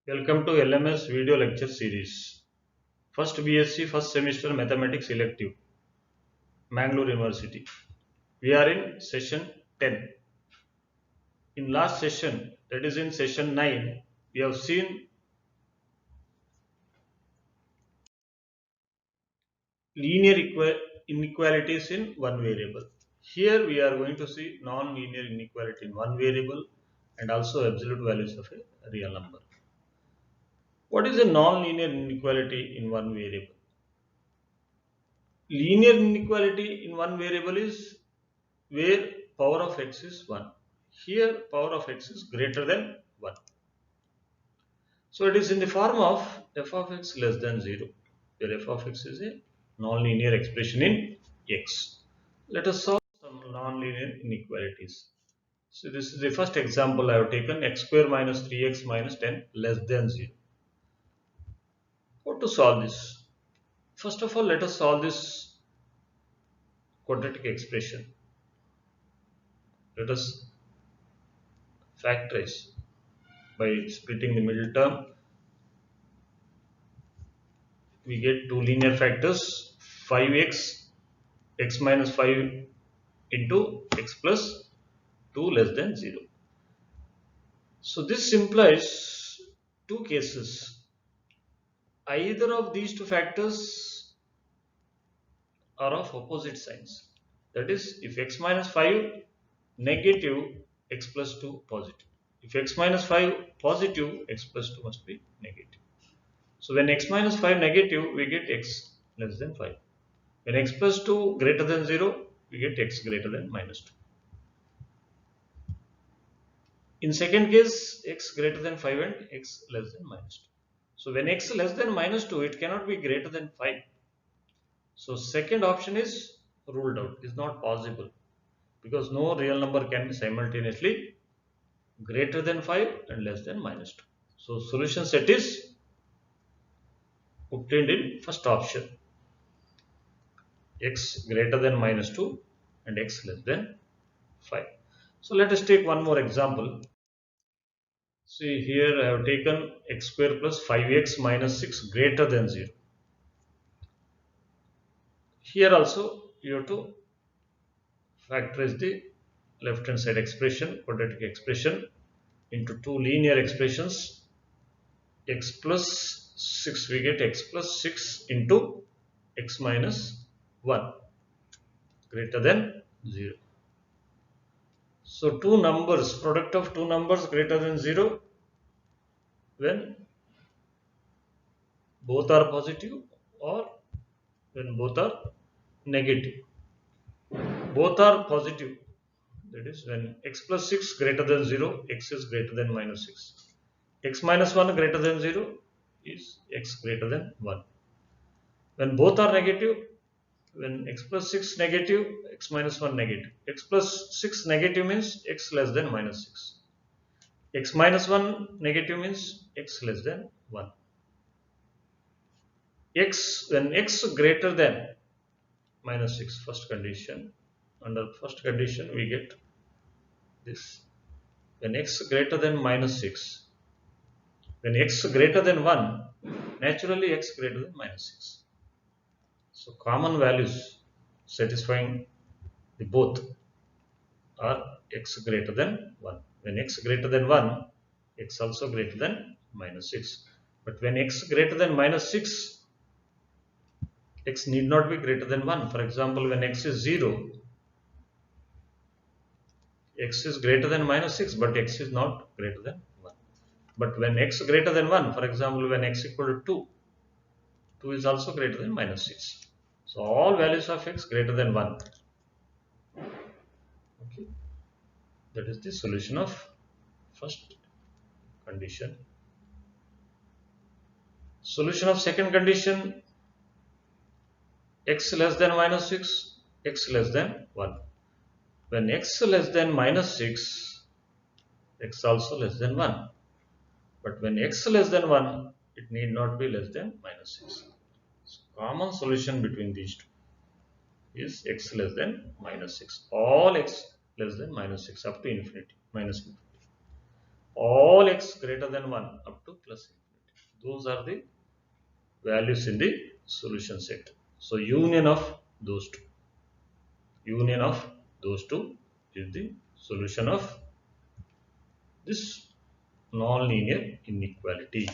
Welcome to LMS video lecture series. First BSc first semester mathematics elective, Mangalore University. We are in session 10. In last session, that is in session 9, we have seen inequalities in one variable. Here we are going to see non-linear inequality in one variable and also absolute values of a real number. What is a non-linear inequality in one variable? Linear inequality in one variable is where power of x is 1. Here power of x is greater than 1. So it is in the form of f of x less than 0, where f of x is a non-linear expression in x. Let us solve some non-linear inequalities. So this is the first example I have taken, x square minus 3x minus 10 less than 0. How to solve this? First of all, let us solve this quadratic expression. Let us factorize by splitting the middle term. We get two linear factors, 5x, x minus 5 into x plus 2 less than 0. So this implies two cases. Either of these two factors are of opposite signs. That is, if x minus 5 negative, x plus 2 positive. If x minus 5 positive, x plus 2 must be negative. So when x minus 5 negative, we get x less than 5. When x plus 2 greater than 0, we get x greater than minus 2. In second case, x greater than 5 and x less than minus 2. So when x less than minus 2, it cannot be greater than 5. So second option is ruled out, is not possible, because no real number can be simultaneously greater than 5 and less than minus 2. So solution set is obtained in first option, x greater than minus 2 and x less than 5. So let us take one more example. See, here I have taken x square plus 5x minus 6 greater than 0. Here also you have to factorize the left hand side expression, quadratic expression, into two linear expressions. X plus 6, we get x plus 6 into x minus 1 greater than 0. So two numbers, product of two numbers greater than 0 when both are positive or when both are negative. Both are positive, that is when x plus 6 greater than 0, x is greater than minus 6. X minus 1 greater than 0 is x greater than 1. When both are negative, when x plus 6 negative, x minus 1 negative. X plus 6 negative means x less than minus 6. X minus 1 negative means x less than 1. When x greater than minus 6, first condition, under first condition we get this. When x greater than minus 6, when x greater than 1, naturally x greater than minus 6. So common values satisfying the both are x greater than 1. When x greater than 1, x also greater than minus 6. But when x greater than minus 6, x need not be greater than 1. For example, when x is 0, x is greater than minus 6, but x is not greater than 1. But when x greater than 1, for example, when x equal to 2, 2 is also greater than minus 6. So all values of x greater than 1. Okay, that is the solution of first condition. Solution of second condition, x less than minus 6, x less than 1. When x less than minus 6, x also less than 1. But when x less than 1, it need not be less than minus 6. So common solution between these two is x less than minus 6. All x less than minus 6 up to infinity, minus infinity. All x greater than 1 up to plus infinity. Those are the values in the solution set. So union of those two. Union of those two is the solution of this non-linear inequality.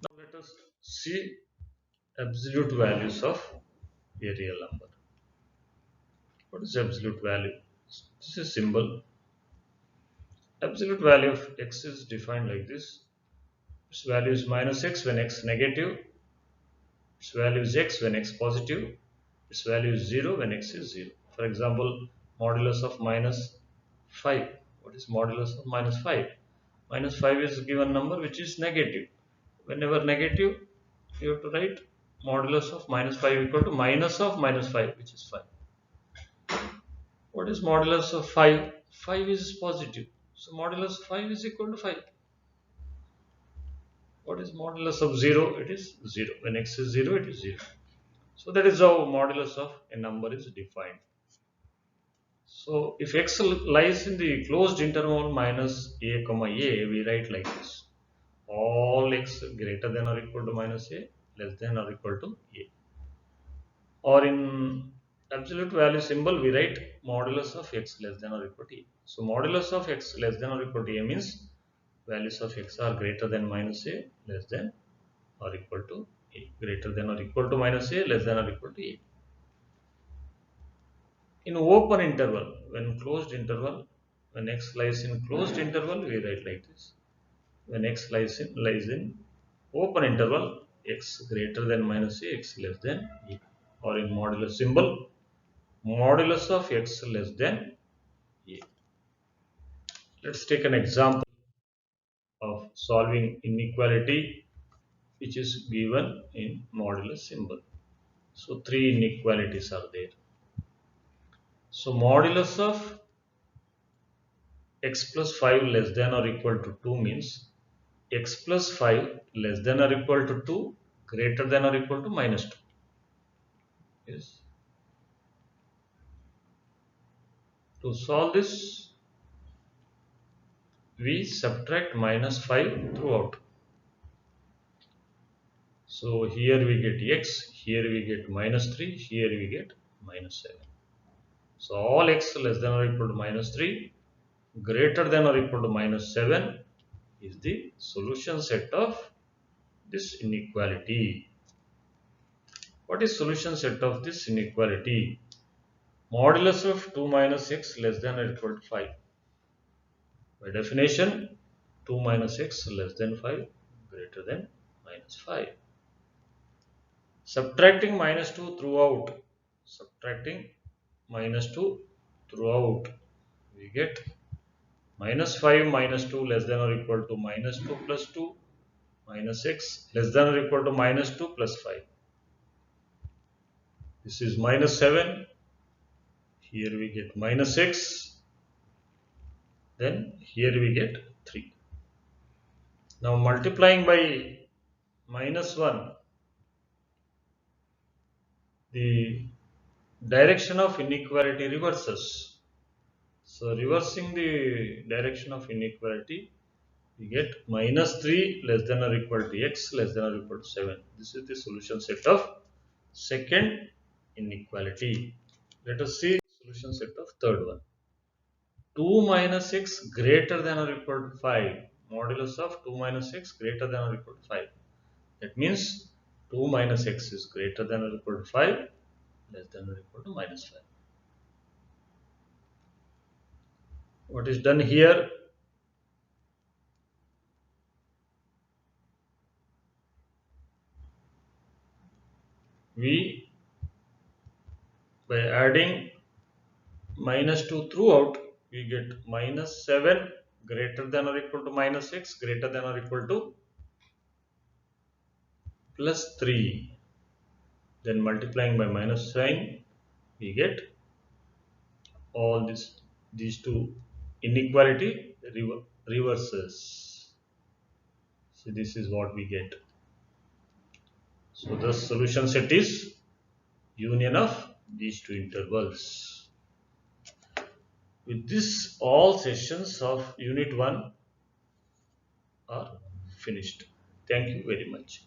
Now let us see absolute values of a real number. What is absolute value? This is symbol. Absolute value of x is defined like this. Its value is minus x when x negative. Its value is x when x positive. Its value is 0 when x is 0. For example, modulus of minus 5. What is modulus of minus 5? Minus 5 is a given number which is negative. Whenever negative, you have to write modulus of minus 5 equal to minus of minus 5, which is 5. What is modulus of 5? 5 is positive. So modulus of 5 is equal to 5. What is modulus of 0? It is 0. When x is 0, it is 0. So that is how modulus of a number is defined. So if x lies in the closed interval minus a comma a, we write like this. All x greater than or equal to minus a, less than or equal to a. Or in absolute value symbol, we write modulus of x less than or equal to a. So modulus of x less than or equal to a means values of x are greater than minus a, less than or equal to a. Greater than or equal to minus a, less than or equal to a. In open interval, when closed interval, when x lies in closed interval, we write like this. When x lies in open interval, x greater than minus a, x less than a. Or in modulus symbol, modulus of x less than a. Let's take an example of solving inequality which is given in modulus symbol. So three inequalities are there. So modulus of x plus 5 less than or equal to 2 means x plus 5 less than or equal to 2 greater than or equal to minus 2. Yes. To solve this, we subtract minus 5 throughout. So here we get x, here we get minus 3, here we get minus 7. So all x less than or equal to minus 3 greater than or equal to minus 7 is the solution set of this inequality. What is solution set of this inequality? Modulus of 2 minus x less than or equal to 5. By definition, 2 minus x less than 5 greater than minus 5. Subtracting minus 2 throughout. Subtracting minus 2 throughout. We get minus 5 minus 2 less than or equal to minus 2 plus 2 minus x less than or equal to minus 2 plus 5. This is minus 7. Here we get minus x. Then here we get 3. Now multiplying by minus 1, the direction of inequality reverses. So reversing the direction of inequality, we get minus 3 less than or equal to x less than or equal to 7. This is the solution set of second inequality. Let us see solution set of third one. 2 minus x greater than or equal to 5. Modulus of 2 minus x greater than or equal to 5. That means 2 minus x is greater than or equal to 5, less than or equal to minus 5. What is done here? We, by adding minus 2 throughout, we get minus 7 greater than or equal to minus x greater than or equal to plus 3. Then multiplying by minus sign, we get all these two inequality reverses. So this is what we get. So the solution set is union of these two intervals. With this, all sessions of unit 1 are finished. Thank you very much.